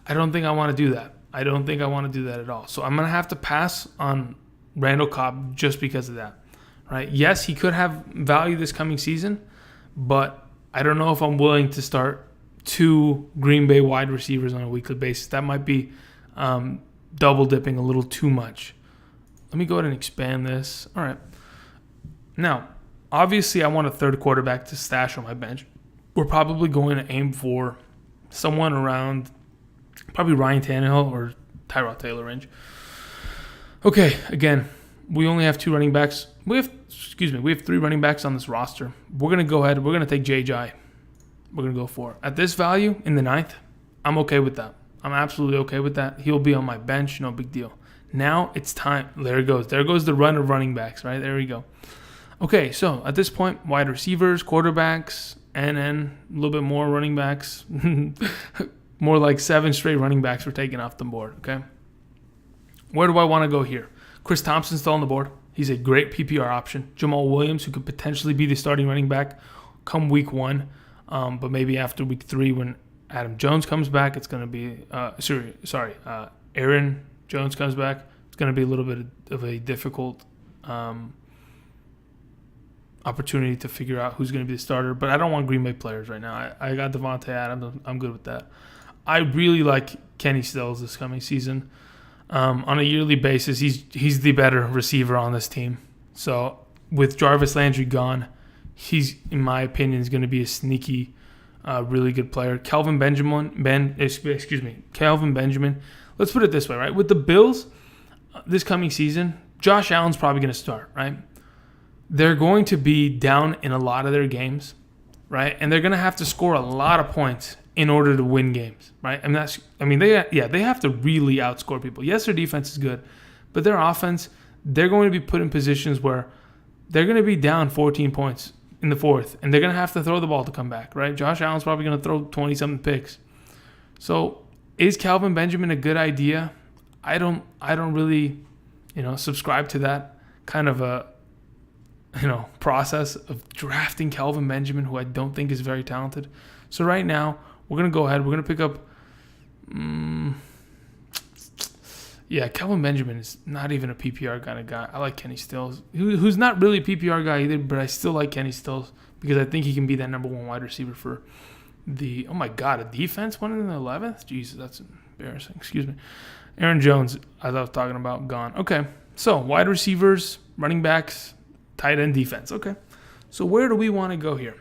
I don't think I want to do that. I don't think I want to do that at all. So I'm going to have to pass on Randall Cobb just because of that. Right? Yes, he could have value this coming season, but I don't know if I'm willing to start 2 Green Bay wide receivers on a weekly basis. That might be double dipping a little too much. Let me go ahead and expand this. All right. Now, obviously, I want a third quarterback to stash on my bench. We're probably going to aim for someone around probably Ryan Tannehill or Tyrod Taylor range. Okay, again, we only have 2 running backs. We have 3 running backs on this roster. We're going to go ahead. We're going to take Ajayi. We're going to go for it. At this value in the 9th, I'm okay with that. I'm absolutely okay with that. He'll be on my bench. No big deal. Now it's time. There it goes. There goes the run of running backs, right? There we go. Okay, so at this point, wide receivers, quarterbacks, and then a little bit more running backs. More like 7 straight running backs were taken off the board, okay? Where do I want to go here? Chris Thompson's still on the board. He's a great PPR option. Jamal Williams, who could potentially be the starting running back come week 1. But maybe after week 3 when Adam Jones comes back, it's going to be Aaron Jones comes back. It's going to be a little bit of a difficult opportunity to figure out who's going to be the starter. But I don't want Green Bay players right now. I got Davante Adams. I'm good with that. I really like Kenny Stills this coming season. On a yearly basis, he's the better receiver on this team. So with Jarvis Landry gone, he's, in my opinion, is going to be a sneaky, really good player. Calvin Benjamin. Let's put it this way, right? With the Bills this coming season, Josh Allen's probably going to start, right? They're going to be down in a lot of their games, right? And they're going to have to score a lot of points in order to win games, right? They have to really outscore people. Yes, their defense is good, but their offense, they're going to be put in positions where they're going to be down 14 points in the 4th, and they're going to have to throw the ball to come back, right? Josh Allen's probably going to throw 20-something picks. So is Calvin Benjamin a good idea? I don't really, subscribe to that kind of a, process of drafting Calvin Benjamin, who I don't think is very talented. So right now, we're going to go ahead. We're going to pick up, Calvin Benjamin is not even a PPR kind of guy. I like Kenny Stills, who's not really a PPR guy either, but I still like Kenny Stills because I think he can be that number 1 wide receiver for the, a defense one in the 11th? Jesus, that's embarrassing. Excuse me. Aaron Jones, as I was talking about, gone. Okay, so wide receivers, running backs, tight end, defense. Okay, so where do we want to go here?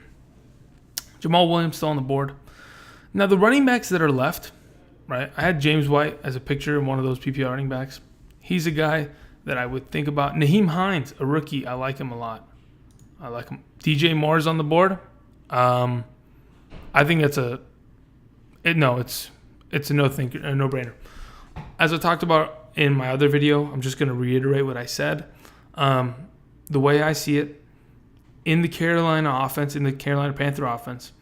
Jamal Williams still on the board. Now, the running backs that are left, right? I had James White as a picture in one of those PPR running backs. He's a guy that I would think about. Naheem Hines, a rookie. I like him a lot. I like him. DJ Moore's on the board. I think it's a no-brainer. As I talked about in my other video, I'm just going to reiterate what I said. The way I see it, in the Carolina offense, in the Carolina Panther offense,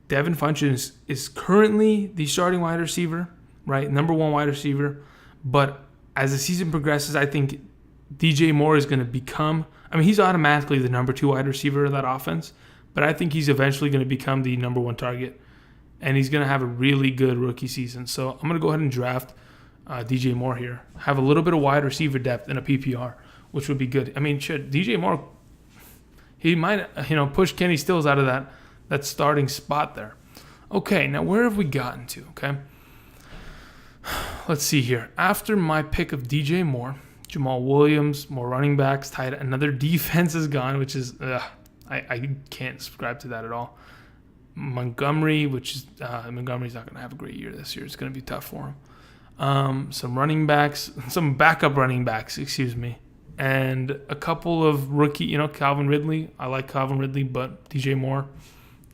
Devin Funchess is currently the starting wide receiver, right? Number 1 wide receiver. But as the season progresses, I think DJ Moore is going to become, he's automatically the number 2 wide receiver of that offense, but I think he's eventually going to become the number 1 target, and he's going to have a really good rookie season. So I'm going to go ahead and draft DJ Moore here. Have a little bit of wide receiver depth in a PPR, which would be good. DJ Moore, he might, push Kenny Stills out of that starting spot there. Okay, now where have we gotten to, okay? Let's see here. After my pick of DJ Moore, Jamal Williams, more running backs, tight, another defense is gone, which is, I can't subscribe to that at all. Montgomery, which is, Montgomery's not going to have a great year this year. It's going to be tough for him. some running backs, some backup running backs, excuse me, and a couple of rookie, Calvin Ridley. I like Calvin Ridley, but DJ Moore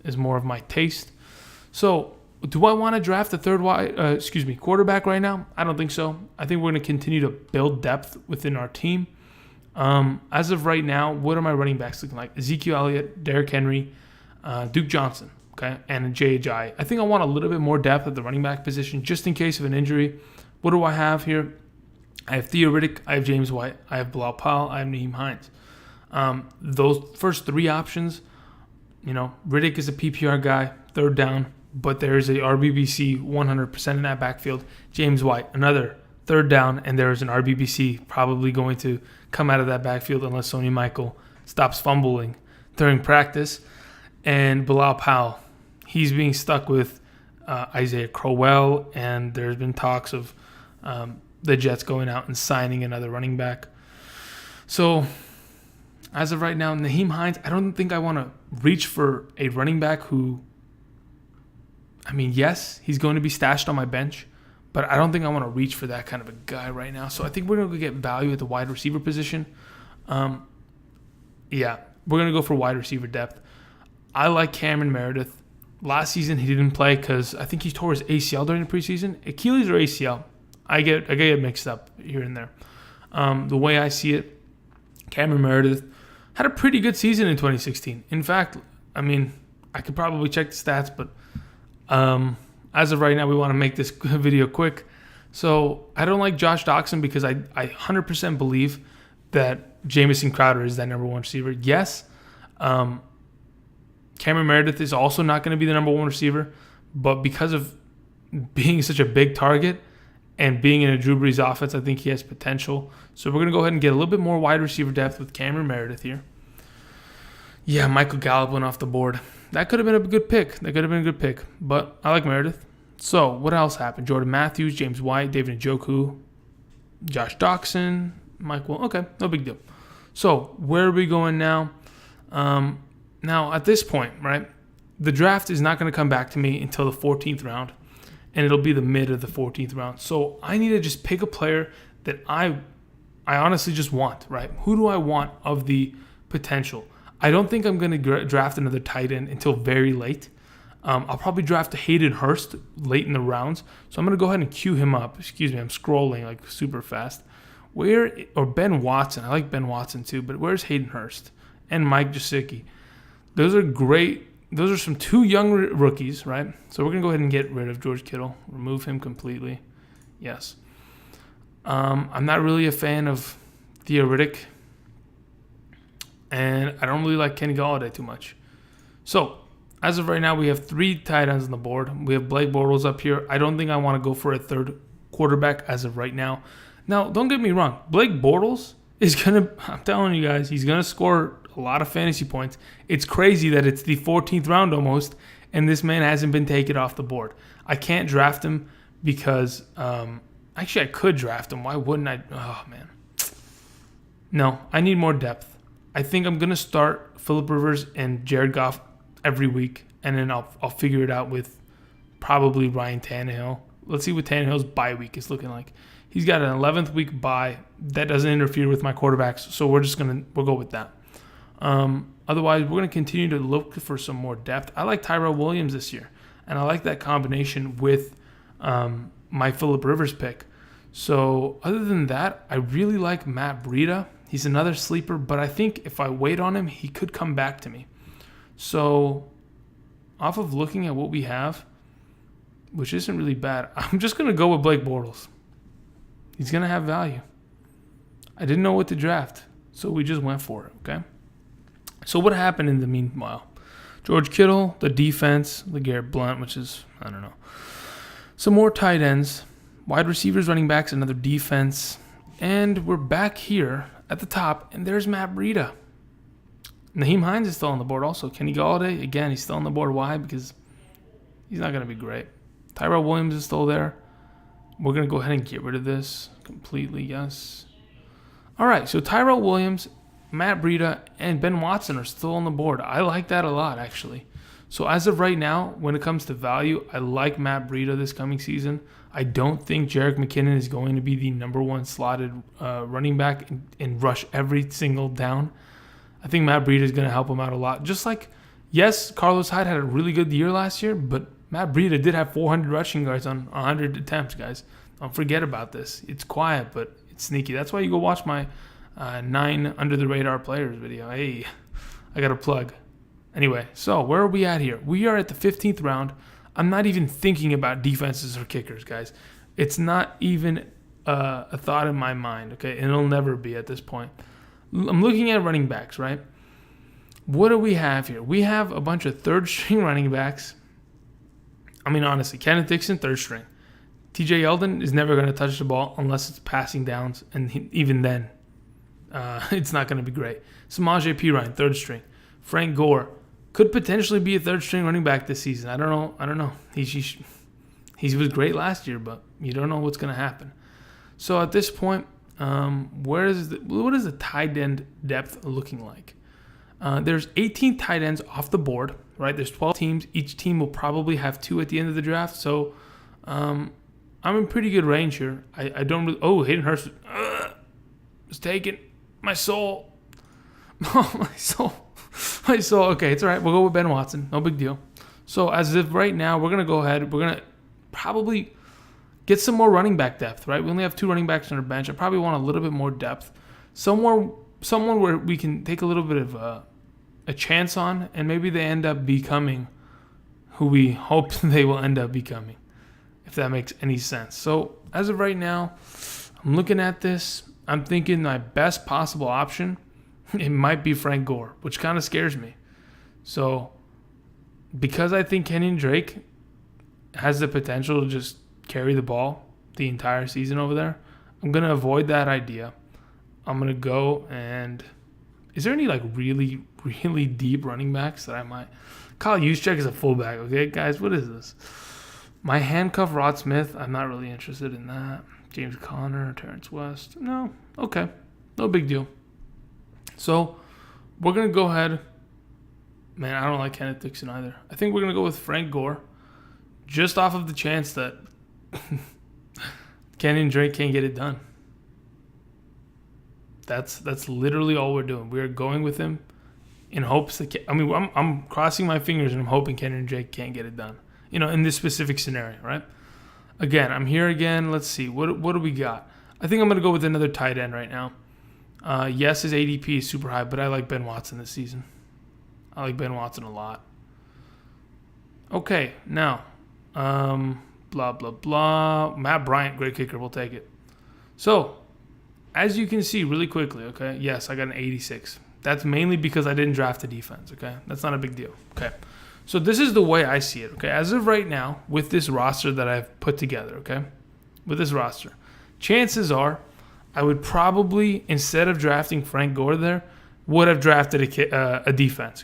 is more of my taste. So, do I want to draft a quarterback right now? I don't think so. I think we're going to continue to build depth within our team. As of right now, what are my running backs looking like? Ezekiel Elliott, Derrick Henry, Duke Johnson, okay, and Ajayi. I think I want a little bit more depth at the running back position just in case of an injury. What do I have here? I have Theo Riddick, I have James White, I have Bilal Powell, I have Nyheim Hines. Those first three options, Riddick is a PPR guy, third down, but there is a RBBC 100% in that backfield. James White, another third down, and there is an RBBC probably going to come out of that backfield unless Sonny Michael stops fumbling during practice. And Bilal Powell, he's being stuck with Isaiah Crowell, and there's been talks of the Jets going out and signing another running back. So as of right now, Nyheim Hines, I don't think I want to reach for a running back who, yes, he's going to be stashed on my bench, but I don't think I want to reach for that kind of a guy right now. So I think we're going to get value at the wide receiver position. We're going to go for wide receiver depth. I like Cameron Meredith. Last season he didn't play because I think he tore his ACL during the preseason. Achilles or ACL? I get it mixed up here and there. The way I see it, Cameron Meredith had a pretty good season in 2016. In fact, I could probably check the stats, but as of right now, we want to make this video quick. So I don't like Josh Doxson because I 100% believe that Jamison Crowder is that number one receiver. Yes, Cameron Meredith is also not going to be the number one receiver, but because of being such a big target and being in a Drew Brees offense, I think he has potential. So we're going to go ahead and get a little bit more wide receiver depth with Cameron Meredith here. Yeah, Michael Gallup went off the board. That could have been a good pick. But I like Meredith. So what else happened? Jordan Matthews, James White, David Njoku, Josh Doxson, Mike Will. Okay, no big deal. So where are we going now? Now at this point, right, the draft is not going to come back to me until the 14th round, and it'll be the mid of the 14th round. So I need to just pick a player that I honestly just want, right? Who do I want of the potential? I don't think I'm going to draft another tight end until very late. I'll probably draft a Hayden Hurst late in the rounds. So I'm going to go ahead and queue him up. Excuse me, I'm scrolling like super fast. Or Ben Watson. I like Ben Watson too, but where's Hayden Hurst? And Mike Gesicki. Those are great. Those are some two young rookies, right? So we're going to go ahead and get rid of George Kittle. Remove him completely. Yes. I'm not really a fan of Theo Riddick. And I don't really like Kenny Golladay too much. So, as of right now, we have 3 tight ends on the board. We have Blake Bortles up here. I don't think I want to go for a third quarterback as of right now. Now, don't get me wrong. Blake Bortles is going to, I'm telling you guys, he's going to score a lot of fantasy points. It's crazy that it's the 14th round almost, and this man hasn't been taken off the board. I can't draft him because, actually, I could draft him. Why wouldn't I? Oh, man. No, I need more depth. I think I'm going to start Phillip Rivers and Jared Goff every week, and then I'll figure it out with probably Ryan Tannehill. Let's see what Tannehill's bye week is looking like. He's got an 11th week bye. That doesn't interfere with my quarterbacks, so we'll go with that. Otherwise, we're going to continue to look for some more depth. I like Tyrell Williams this year, and I like that combination with my Phillip Rivers pick. So other than that, I really like Matt Breida. He's another sleeper, but I think if I wait on him, he could come back to me. So off of looking at what we have, which isn't really bad, I'm just going to go with Blake Bortles. He's going to have value. I didn't know what to draft, so we just went for it, okay? So what happened in the meanwhile? George Kittle, the defense, LeGarrette Blount, which is, I don't know. Some more tight ends, wide receivers, running backs, another defense. And we're back here at the top, and there's Matt Breida. Nyheim Hines is still on the board also. Kenny Golladay, again, he's still on the board. Why? Because he's not going to be great. Tyrell Williams is still there. We're going to go ahead and get rid of this completely, yes. All right, so Tyrell Williams, Matt Breida, and Ben Watson are still on the board. I like that a lot, actually. So as of right now, when it comes to value, I like Matt Breida this coming season. I don't think Jerick McKinnon is going to be the number one slotted running back and rush every single down. I think Matt Breida is going to help him out a lot. Just like, yes, Carlos Hyde had a really good year last year, but Matt Breida did have 400 rushing yards on 100 attempts, guys. Don't forget about this. It's quiet, but it's sneaky. That's why you go watch my 9 under-the-radar players video. Hey, I got a plug. Anyway, so where are we at here? We are at the 15th round. I'm not even thinking about defenses or kickers, guys. It's not even a thought in my mind, okay? And it'll never be at this point. I'm looking at running backs, right? What do we have here? We have a bunch of third-string running backs. I mean, honestly, Kenneth Dixon, third string. TJ Yeldon is never going to touch the ball unless it's passing downs, and even then, it's not going to be great. Samaje Perine, third string. Frank Gore could potentially be a third string running back this season. I don't know. He was great last year, but you don't know what's going to happen. So at this point, what is the tight end depth looking like? There's 18 tight ends off the board, right? There's 12 teams. Each team will probably have 2 at the end of the draft. So I'm in pretty good range here. I don't really... Oh, Hayden Hurst was taken. My soul. Oh, my soul. My soul. Okay, it's all right. We'll go with Ben Watson. No big deal. So as of right now, we're going to go ahead. We're going to probably get some more running back depth, right? We only have 2 running backs on our bench. I probably want a little bit more depth. Someone where we can take a little bit of a chance on, and maybe they end up becoming who we hope they will end up becoming, if that makes any sense. So as of right now, I'm looking at this. I'm thinking my best possible option, it might be Frank Gore, which kind of scares me. So because I think Kenyon Drake has the potential to just carry the ball the entire season over there, I'm going to avoid that idea. I'm going to go and... Is there any like really, really deep running backs that I might... Kyle Juszczyk is a fullback, okay, guys? What is this? My handcuff Rod Smith, I'm not really interested in that. James Conner, Terrence West. No, okay. No big deal. So we're going to go ahead. Man, I don't like Kenneth Dixon either. I think we're going to go with Frank Gore just off of the chance that Kenyon Drake can't get it done. That's literally all we're doing. We're going with him in hopes that... I'm crossing my fingers and I'm hoping Kenyon Drake can't get it done. In this specific scenario, right? Again, I'm here again. Let's see. What do we got? I think I'm going to go with another tight end right now. Yes, his ADP is super high, but I like Ben Watson this season. I like Ben Watson a lot. Okay, now, blah, blah, blah. Matt Bryant, great kicker. We'll take it. So, as you can see really quickly, okay, yes, I got an 86. That's mainly because I didn't draft a defense, okay? That's not a big deal, okay? So this is the way I see it, okay? As of right now, with this roster that I've put together, okay? With this roster, chances are I would probably, instead of drafting Frank Gore there, would have drafted a defense,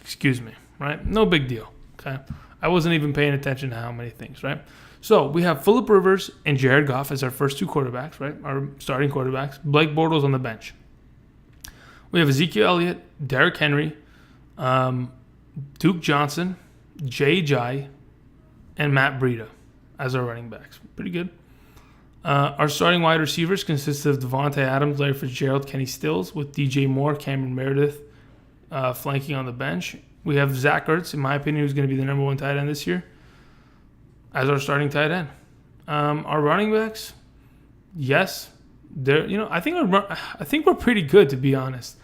right? No big deal, okay? I wasn't even paying attention to how many things, right? So we have Phillip Rivers and Jared Goff as our first 2 quarterbacks, right? Our starting quarterbacks. Blake Bortles on the bench. We have Ezekiel Elliott, Derrick Henry, Duke Johnson, Ajayi, and Matt Breida as our running backs. Pretty good. Our starting wide receivers consist of Davante Adams, Larry Fitzgerald, Kenny Stills, with DJ Moore, Cameron Meredith flanking on the bench. We have Zach Ertz, in my opinion, who's going to be the number 1 tight end this year, as our starting tight end. Our running backs, yes, I think we're pretty good, to be honest.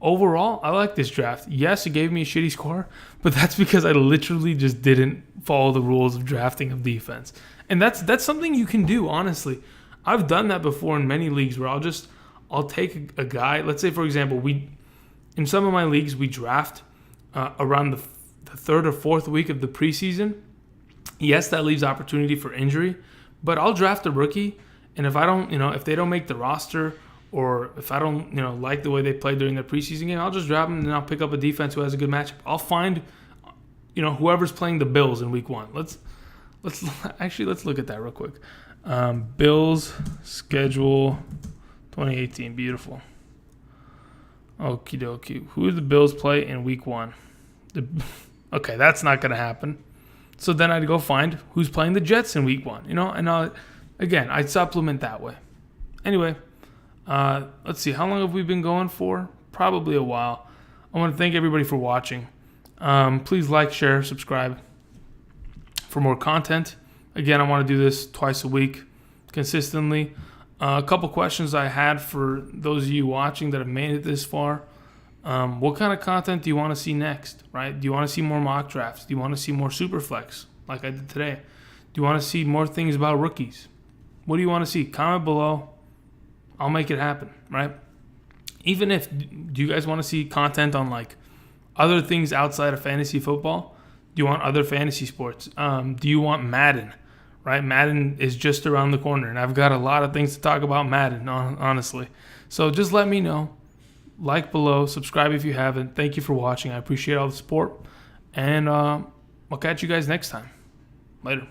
Overall, I like this draft. Yes, it gave me a shitty score, but that's because I literally just didn't follow the rules of drafting of defense. And that's something you can do, honestly. I've done that before in many leagues where I'll take a guy. Let's say, for example, in some of my leagues, we draft around the 3rd or 4th week of the preseason. Yes, that leaves opportunity for injury, but I'll draft a rookie, and if I don't, if they don't make the roster, or if I don't, like the way they played during their preseason game, I'll just draft them and I'll pick up a defense who has a good matchup. I'll find, whoever's playing the Bills in week 1. Let's look at that real quick. Bills schedule 2018. Beautiful. Okie dokie. Who do the Bills play in week 1? Okay, that's not going to happen. So then I'd go find who's playing the Jets in week 1, and again, I'd supplement that way. Anyway, let's see. How long have we been going for? Probably a while. I want to thank everybody for watching. Please like, share, subscribe for more content. Again, I want to do this twice a week consistently. A couple questions I had for those of you watching that have made it this far. What kind of content do you want to see next, right? Do you want to see more mock drafts? Do you want to see more SuperFlex like I did today? Do you want to see more things about rookies? What do you want to see? Comment below. I'll make it happen, right? Even if, do you guys want to see content on like other things outside of fantasy football? Do you want other fantasy sports? Do you want Madden, right? Madden is just around the corner, and I've got a lot of things to talk about Madden, honestly. So just let me know. Like below, subscribe if you haven't. Thank you for watching. I appreciate all the support, and I'll catch you guys next time. Later.